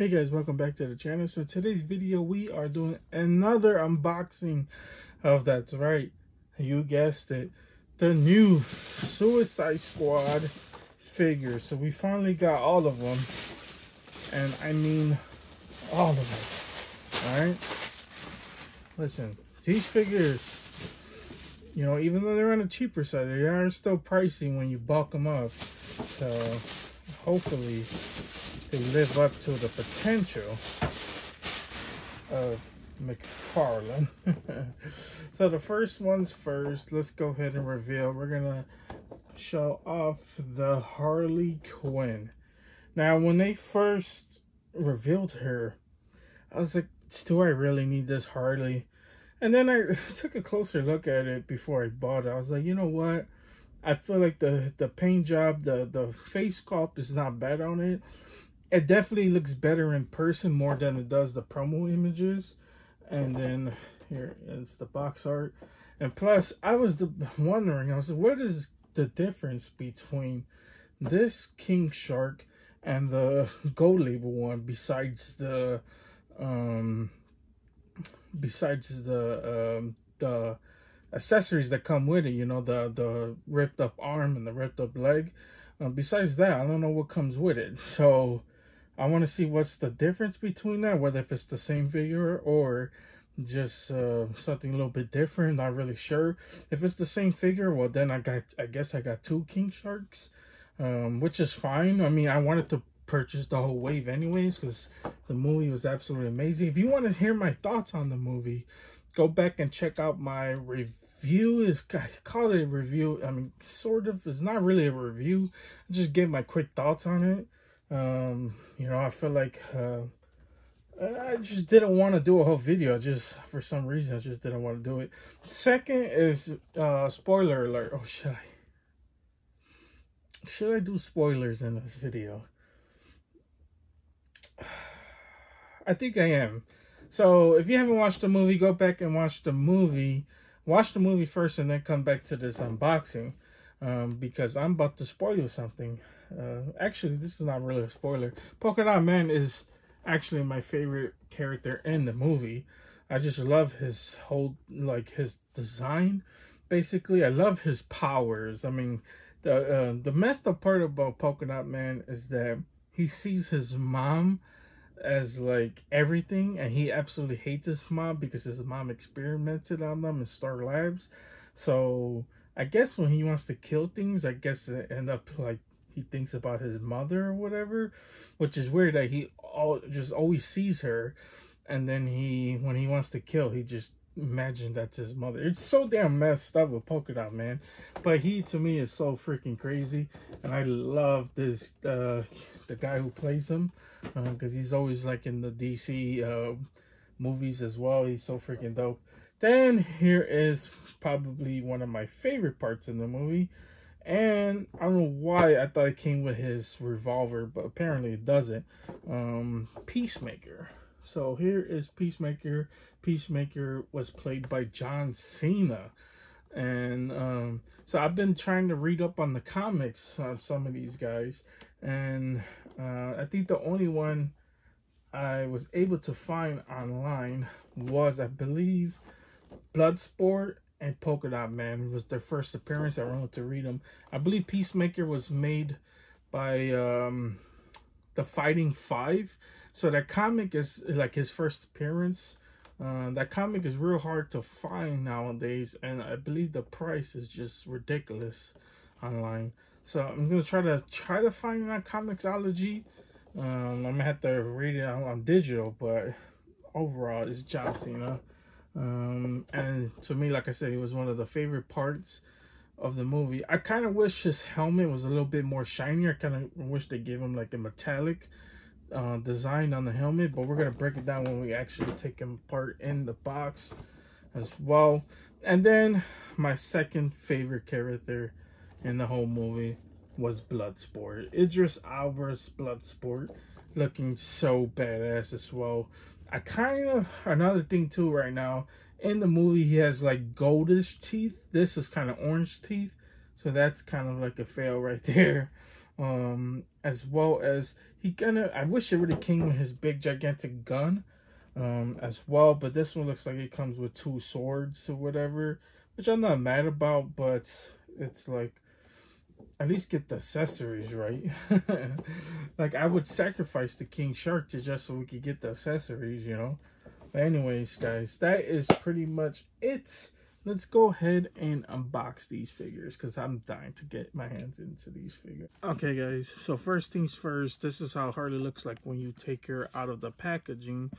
Hey guys, welcome back to the channel. So today's video we are doing another unboxing of, that's right, you guessed it, the new Suicide Squad figures. So we finally got all of them, and I mean all of them. All right, listen, these figures, you know, even though they're on the cheaper side, they are still pricey when you bulk them up. So hopefully they live up to the potential of McFarlane. So the first one's first. Let's go ahead and reveal. We're gonna show off the Harley Quinn. Now, when they first revealed her, I was like, do I really need this Harley? And then I took a closer look at it before I bought it. I was like, you know what? I feel like the paint job, the face sculpt is not bad on it. It definitely looks better in person more than it does the promo images. And then here is the box art. And plus, I was wondering, I was like, what is the difference between this King Shark and the Gold Label one besides the accessories that come with it, you know, the ripped up arm and the ripped up leg. Besides that, I don't know what comes with it. So I want to see what's the difference between that, whether if it's the same figure or just something a little bit different. Not really sure. If it's the same figure, well then I guess I got two King Sharks, which is fine. I mean, I wanted to purchase the whole wave anyways because the movie was absolutely amazing. If you want to hear my thoughts on the movie, go back and check out my review. I call it a review. I mean, sort of. It's not really a review. I just gave my quick thoughts on it. You know, I feel like I just didn't want to do a whole video. Just for some reason, I just didn't want to do it. Second is spoiler alert. Oh, should I do spoilers in this video? I think I am. So if you haven't watched the movie, go back and watch the movie. Watch the movie first and then come back to this unboxing, because I'm about to spoil you something. Actually, this is not really a spoiler. Polkadot Man is actually my favorite character in the movie. I just love his whole, like, his design. Basically, I love his powers. I mean, the messed up part about Polkadot Man is that he sees his mom as like everything, and he absolutely hates his mom because his mom experimented on them in Star Labs. So I guess when he wants to kill things, I guess it end up like he thinks about his mother or whatever, which is weird that he just always sees her, and then when he wants to kill, he just imagine that's his mother. It's so damn messed up with Polkadot Man, but he to me is so freaking crazy, and I love this the guy who plays him, because he's always like in the DC movies as well. He's so freaking dope. Then here is probably one of my favorite parts in the movie, and I don't know why I thought it came with his revolver, but apparently it doesn't. Peacemaker. So here is Peacemaker. Peacemaker was played by John Cena. And so I've been trying to read up on the comics on some of these guys. And I think the only one I was able to find online was, I believe, Bloodsport and Polkadot Man. It was their first appearance. I wanted to read them. I believe Peacemaker was made by the Fighting Five. So that comic is like his first appearance. That comic is real hard to find nowadays, and I believe the price is just ridiculous online. So I'm gonna try to find that Comixology. I'm gonna have to read it on digital, but overall it's John Cena. And to me, like I said, it was one of the favorite parts of the movie. I kind of wish his helmet was a little bit more shiny. I kind of wish they gave him like a metallic design on the helmet, but we're gonna break it down when we actually take him apart in the box as well. And then my second favorite character in the whole movie was Bloodsport. Idris Elba's Bloodsport, looking so badass as well. I kind of, another thing too right now, in the movie he has like goldish teeth. This is kind of orange teeth, so that's kind of like a fail right there. As well as he I wish it would have came with his big gigantic gun, as well. But this one looks like it comes with 2 swords or whatever, which I'm not mad about. But it's like, at least get the accessories right. Like, I would sacrifice the King Shark to just so we could get the accessories, you know. But anyways, guys, that is pretty much it. Let's go ahead and unbox these figures because I'm dying to get my hands into these figures. Okay, guys, so first things first, this is how Harley looks like when you take her out of the packaging.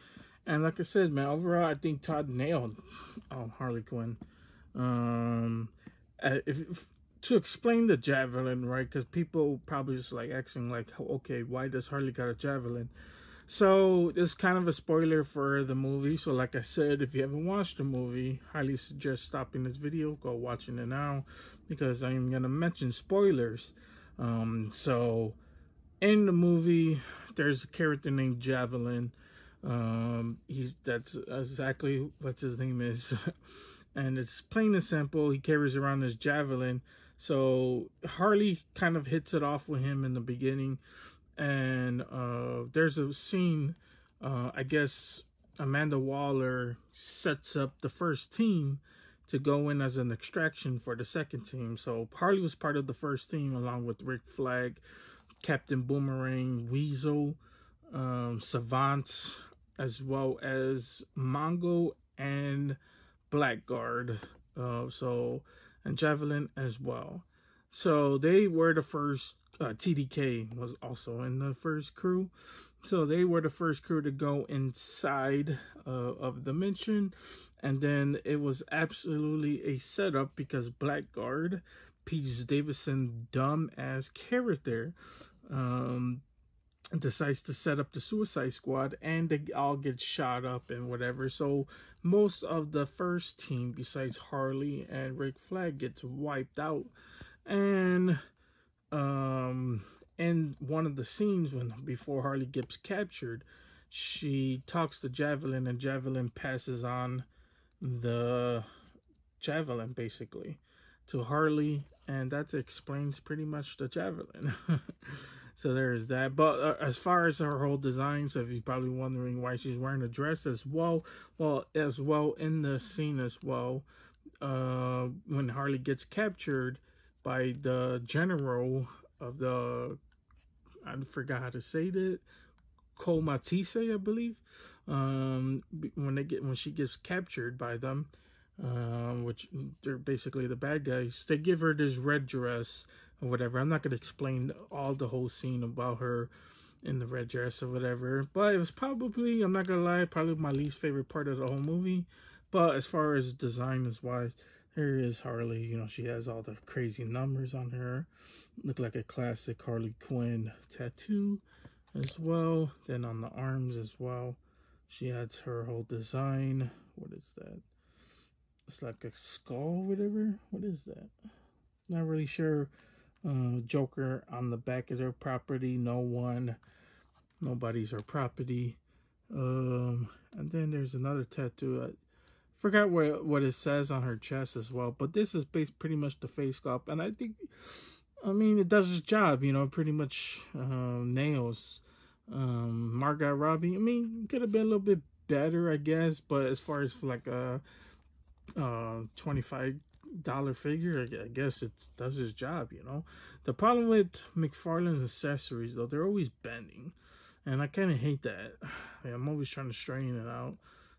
And like I said, man, overall, I think Todd nailed Harley Quinn. To explain the javelin, right? Because people probably just like asking, like, okay, why does Harley got a javelin? So this is kind of a spoiler for the movie. So like I said, if you haven't watched the movie, highly suggest stopping this video, go watching it now, because I'm gonna mention spoilers. So in the movie, there's a character named Javelin. That's exactly what his name is. And it's plain and simple. He carries around this javelin. So Harley kind of hits it off with him in the beginning. And there's a scene, I guess Amanda Waller sets up the first team to go in as an extraction for the second team. So Harley was part of the first team along with Rick Flag, Captain Boomerang, Weasel, Savant, as well as Mongo and Blackguard, and Javelin as well. So they were the first. TDK was also in the first crew, so they were the first crew to go inside of the mission. And then it was absolutely a setup because Blackguard, Pete Davidson dumb ass character, decides to set up the Suicide Squad, and they all get shot up and whatever. So most of the first team, besides Harley and Rick Flag, gets wiped out. And in one of the scenes before Harley gets captured, she talks to Javelin, and Javelin passes on the javelin basically to Harley, and that explains pretty much the javelin. So there's that. But as far as her whole design, so if you're probably wondering why she's wearing a dress as well, in the scene as well, when Harley gets captured by the general of the, I forgot how to say that, Comatise, I believe. When she gets captured by them, which they're basically the bad guys, they give her this red dress or whatever. I'm not gonna explain the whole scene about her in the red dress or whatever, but it was probably, I'm not gonna lie, probably my least favorite part of the whole movie. But as far as design is wise, here is Harley. You know, she has all the crazy numbers on her. Look like a classic Harley Quinn tattoo as well. Then on the arms as well, she has her whole design. What is that? It's like a skull, whatever. What is that? Not really sure. Joker on the back of their property. Nobody's her property. And then there's another tattoo. Forgot what it says on her chest as well, but this is pretty much the face sculpt, and I think, I mean, it does its job, you know, pretty much nails Margot Robbie. I mean, could have been a little bit better, I guess, but as far as like a $25 figure, I guess it does its job, you know. The problem with McFarlane's accessories, though, they're always bending, and I kind of hate that. I'm always trying to straighten it out.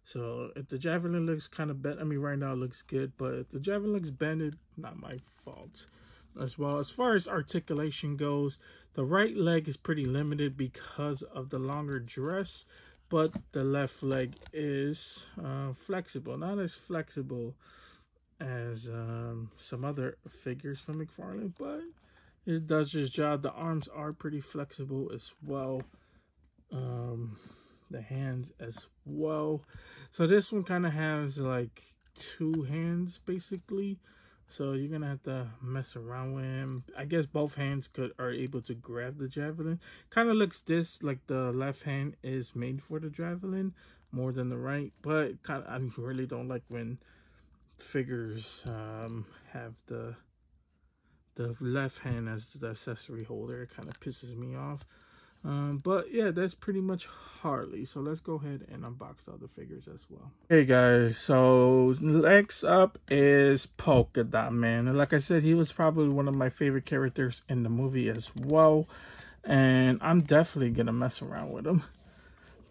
So if the javelin looks kind of bent, I mean, right now it looks good, but if the javelin looks bended, not my fault. As well, as far as articulation goes, the right leg is pretty limited because of the longer dress, but the left leg is flexible. Not as flexible as some other figures from McFarlane, but it does its job. The arms are pretty flexible as well. The hands as well. So this one kind of has like 2 hands basically, so you're gonna have to mess around with him. I guess both hands are able to grab the javelin. Kind of looks like the left hand is made for the javelin more than the right, but I really don't like when figures have the the left hand as the accessory holder. It kind of pisses me off. But yeah, that's pretty much Harley. So let's go ahead and unbox the other figures as well. Hey guys, so next up is Polkadot Man. And like I said, he was probably one of my favorite characters in the movie as well. And I'm definitely going to mess around with him.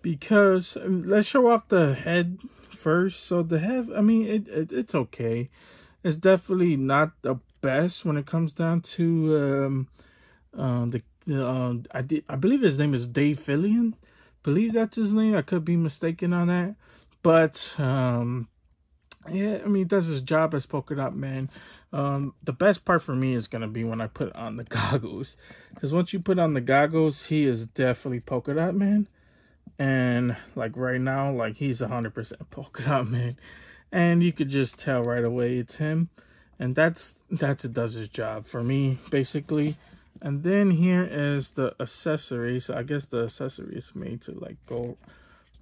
Because, let's show off the head first. So the head, I mean, it's okay. It's definitely not the best when it comes down to I believe his name is Dave Fillion. Believe that's his name. I could be mistaken on that. But yeah, I mean, he does his job as Polkadot Man. The best part for me is gonna be when I put on the goggles. Because once you put on the goggles, he is definitely Polkadot Man. And like right now, like he's 100% Polkadot Man. And you could just tell right away it's him. And that's it does his job for me, basically. And then here is the accessory. So I guess the accessory is made to like go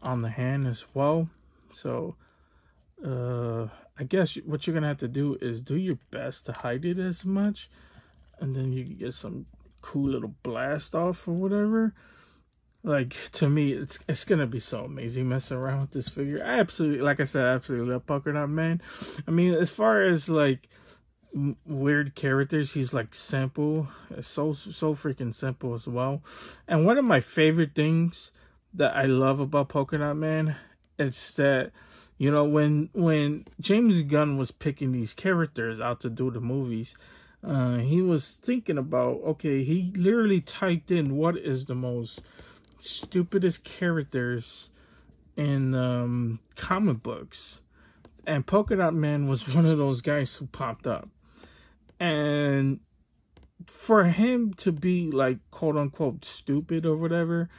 on the hand as well. So I guess what you're gonna have to do is do your best to hide it as much, and then you can get some cool little blast off or whatever. Like, to me, it's gonna be so amazing messing around with this figure. I absolutely, like I said, I absolutely love Polkadot Man. I mean, as far as like weird characters, he's like simple. It's so freaking simple as well. And one of my favorite things that I love about Polkadot Man is that, you know, when James Gunn was picking these characters out to do the movies, he was thinking about, okay, he literally typed in what is the most stupidest characters in comic books, and Polkadot Man was one of those guys who popped up. And for him to be like quote unquote stupid or whatever,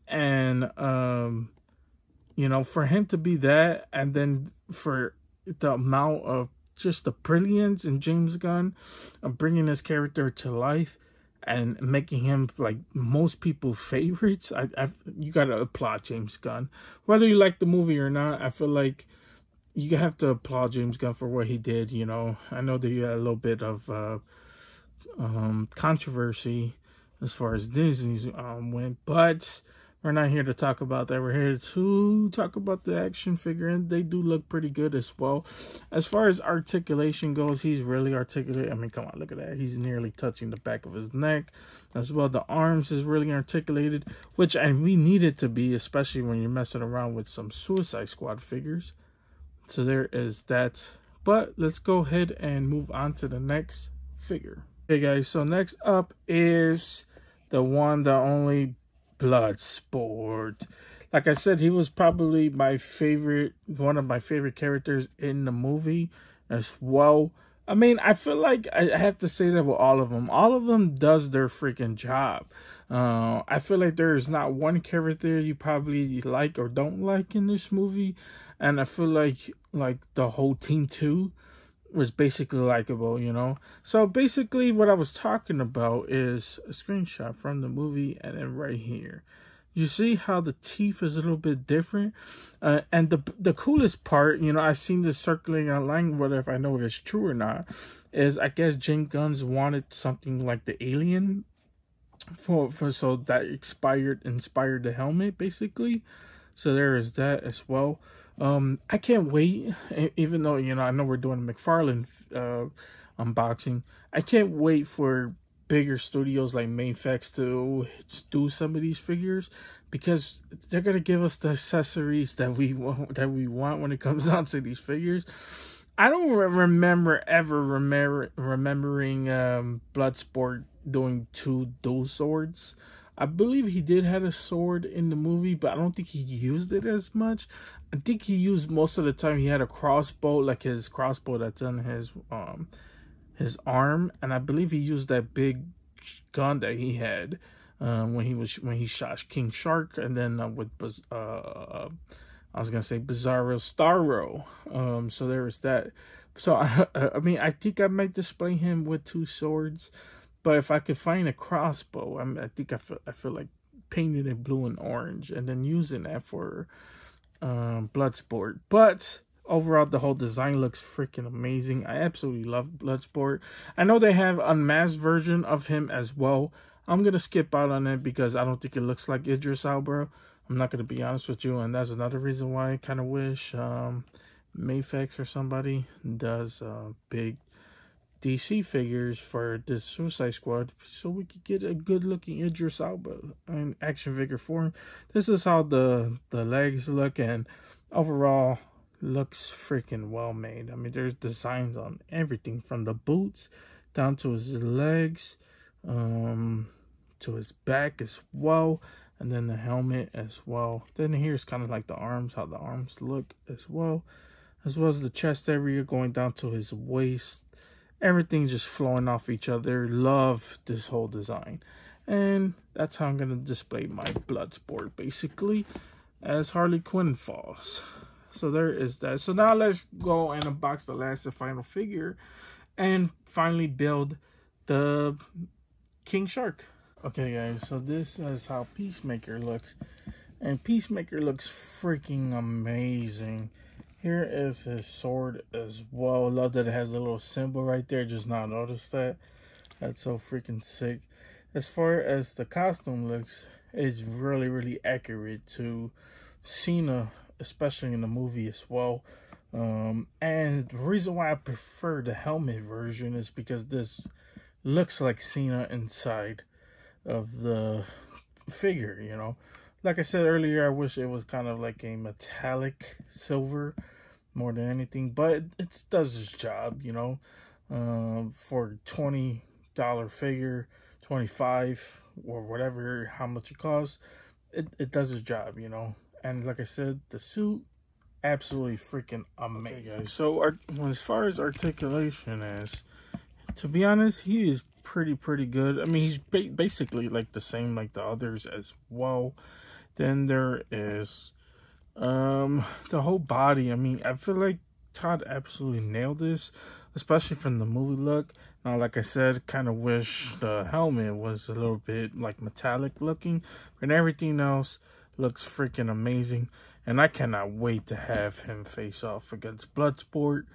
and you know, for him to be that, and then for the amount of just the brilliance in James Gunn of bringing this character to life and making him like most people's favorites, you gotta applaud James Gunn. Whether you like the movie or not, I feel like you have to applaud James Gunn for what he did. You know, I know that you had a little bit of controversy as far as Disney's went, but we're not here to talk about that. We're here to talk about the action figure, and they do look pretty good as well. As far as articulation goes, he's really articulate. I mean, come on, look at that. He's nearly touching the back of his neck. As well, the arms is really articulated, which we need it to be, especially when you're messing around with some Suicide Squad figures. So there is that. But let's go ahead and move on to the next figure. Okay, guys, so next up is the one, the only Bloodsport. Like I said, he was probably my favorite, one of my favorite characters in the movie as well. I mean, I feel like I have to say that with all of them. All of them does their freaking job. I feel like there is not one character you probably like or don't like in this movie. And I feel like the whole team too was basically likable, you know. So basically what I was talking about is a screenshot from the movie, and then right here you see how the teeth is a little bit different, and the coolest part, you know, I've seen this circulating online, whether if I know if it's true or not, is I guess James Gunn wanted something like the alien for so that inspired the helmet basically. So there is that as well. I can't wait, even though, you know, I know we're doing a McFarlane unboxing. I can't wait for bigger studios like Mayfex to do some of these figures, because they're gonna give us the accessories that we want when it comes down to these figures. I don't remember remembering Bloodsport doing 2 dual swords. I believe he did have a sword in the movie, but I don't think he used it as much. I think he used most of the time he had a crossbow, like his crossbow that's on his arm, and I believe he used that big gun that he had when he shot King Shark, and then with I was gonna say Bizarro Starro. So there was that. So I mean, I think I might display him with 2 swords. But if I could find a crossbow, I think I feel like painting it blue and orange and then using that for Bloodsport. But overall, the whole design looks freaking amazing. I absolutely love Bloodsport. I know they have a unmasked version of him as well. I'm going to skip out on it because I don't think it looks like Idris Elba. I'm not going to be honest with you. And that's another reason why I kind of wish Mayfex or somebody does big DC figures for this Suicide Squad, so we could get a good looking Idris Elba in action figure form. This is how the legs look, and overall looks freaking well made. I mean, there's designs on everything from the boots down to his legs, to his back as well, and then the helmet as well. Then here's kind of like the arms, how the arms look as well as the chest area going down to his waist. Everything's just flowing off each other. Love this whole design. And that's how I'm going to display my Bloodsport, basically, as Harley Quinn falls. So there is that. So now let's go and unbox the last and final figure and finally build the King Shark. Okay, guys, so this is how Peacemaker looks. And Peacemaker looks freaking amazing. Here is his sword as well. Love that it has a little symbol right there. Just not noticed that. That's so freaking sick. As far as the costume looks, it's really, really accurate to Cena, especially in the movie as well. And the reason why I prefer the helmet version is because this looks like Cena inside of the figure, you know. Like I said earlier, I wish it was kind of like a metallic silver more than anything, but it does its job, you know. For $20 figure, 25 or whatever, how much it costs, it does its job, you know. And like I said, the suit, absolutely freaking amazing. Okay, guys, so as far as articulation is, to be honest, he is pretty good. I mean, he's basically like the same like the others as well. Then there is the whole body. I mean, I feel like Todd absolutely nailed this, especially from the movie look. Now, like I said, kind of wish the helmet was a little bit like metallic looking, but everything else looks freaking amazing. And I cannot wait to have him face off against Bloodsport,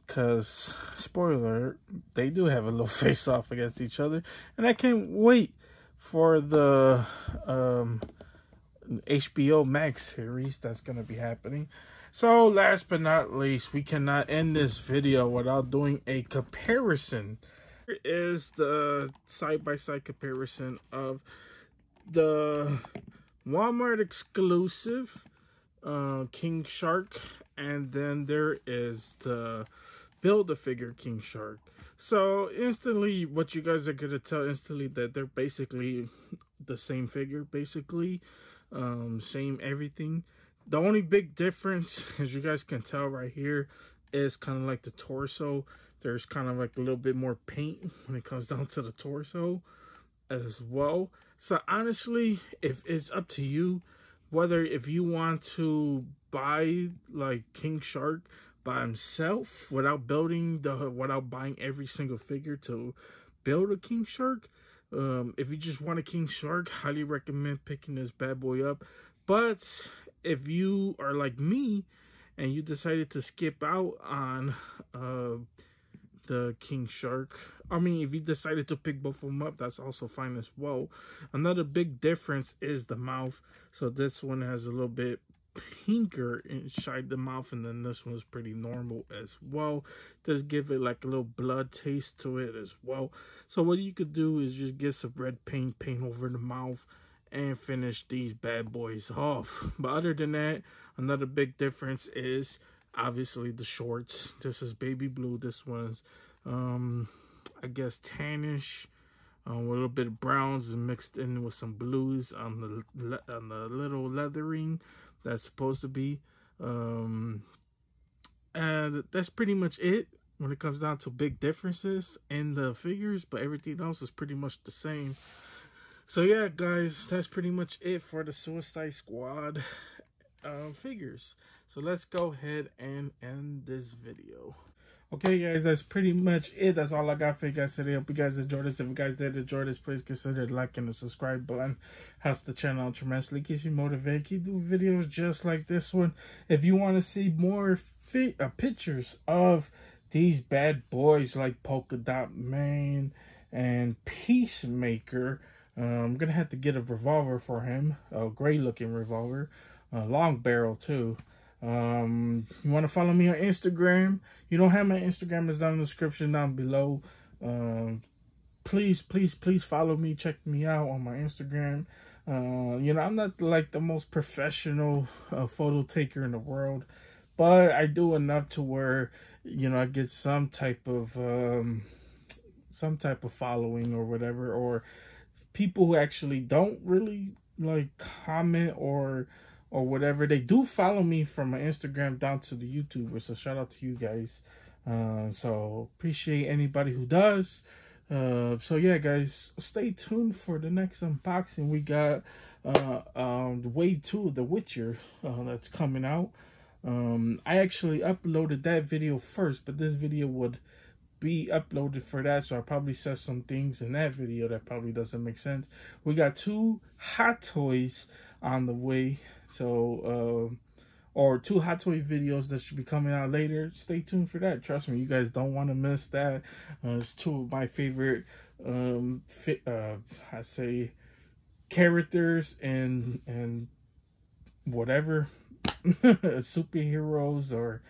because spoiler, they do have a little face off against each other, and I can't wait for the HBO Max series that's going to be happening. So last but not least, we cannot end this video without doing a comparison. Here is the side-by-side comparison of the Walmart exclusive King Shark, and then there is the Build-A-Figure King Shark. So instantly, what you guys are going to tell instantly that they're basically the same figure, basically. Same everything. The only big difference, as you guys can tell right here, is kind of like the torso. There's kind of like a little bit more paint when it comes down to the torso as well. So honestly, if it's up to you, whether if you want to buy like King Shark by himself without buying every single figure to build a King Shark. If you just want a King Shark, highly recommend picking this bad boy up. But if you are like me and you decided to skip out on the King Shark, I mean, if you decided to pick both of them up, that's also fine as well. Another big difference is the mouth. So this one has a little bit pinker inside the mouth, and then this one is pretty normal as well. Does give it like a little blood taste to it as well. So what you could do is just get some red paint over the mouth and finish these bad boys off. But other than that, another big difference is obviously the shorts. This is baby blue. This one's I guess tannish, with a little bit of browns and mixed in with some blues on the little leathering that's supposed to be. And that's pretty much it when it comes down to big differences in the figures, but everything else is pretty much the same. So yeah, guys, that's pretty much it for the Suicide Squad figures. So let's go ahead and end this video. Okay, guys, that's pretty much it. That's all I got for you guys today. Hope you guys enjoyed this. If you guys did enjoy this, please consider liking the subscribe button. Helps the channel out tremendously. Keeps you motivated. Keep doing videos just like this one. If you want to see more pictures of these bad boys like Polkadot Man and Peacemaker, I'm going to have to get a revolver for him. A gray looking revolver. A long barrel too. You want to follow me on Instagram? You don't have my Instagram, is down in the description down below. Please follow me. Check me out on my Instagram. You know, I'm not like the most professional photo taker in the world, but I do enough to where, you know, I get some type of following or whatever, or people who actually don't really like comment or whatever. They do follow me from my Instagram down to the YouTuber, so shout out to you guys. So appreciate anybody who does. So yeah, guys, stay tuned for the next unboxing. We got Wave 2 of The Witcher that's coming out. I actually uploaded that video first, but this video would be uploaded for that, so I probably said some things in that video that probably doesn't make sense. We got 2 Hot Toys on the way, so or 2 Hot Toy videos that should be coming out later. Stay tuned for that. Trust me, you guys don't want to miss that. It's 2 of my favorite I say characters and whatever superheroes, or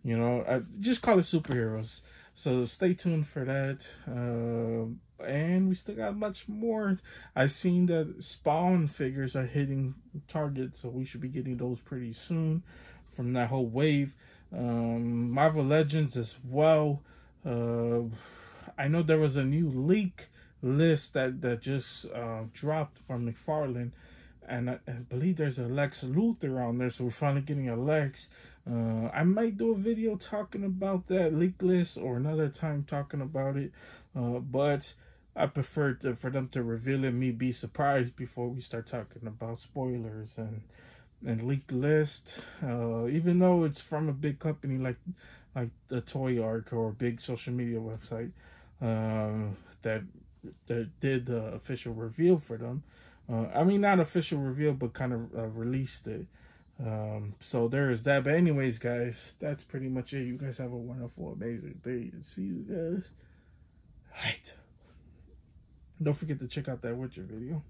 you know, I just call it superheroes. So stay tuned for that. And we still got much more. I've seen that Spawn figures are hitting Target, so we should be getting those pretty soon from that whole wave. Marvel Legends as well. I know there was a new leak list that just dropped from McFarlane, and I believe there's a Lex Luthor on there, so we're finally getting a Lex. I might do a video talking about that leak list, or another time talking about it, but I prefer for them to reveal it, me be surprised before we start talking about spoilers and leaked list. Even though it's from a big company like the Toy Arc or a big social media website that did the official reveal for them. I mean, not official reveal, but kind of released it. So there is that. But anyways, guys, that's pretty much it. You guys have a wonderful, amazing day. See you guys. Right. Don't forget to check out that Witcher video.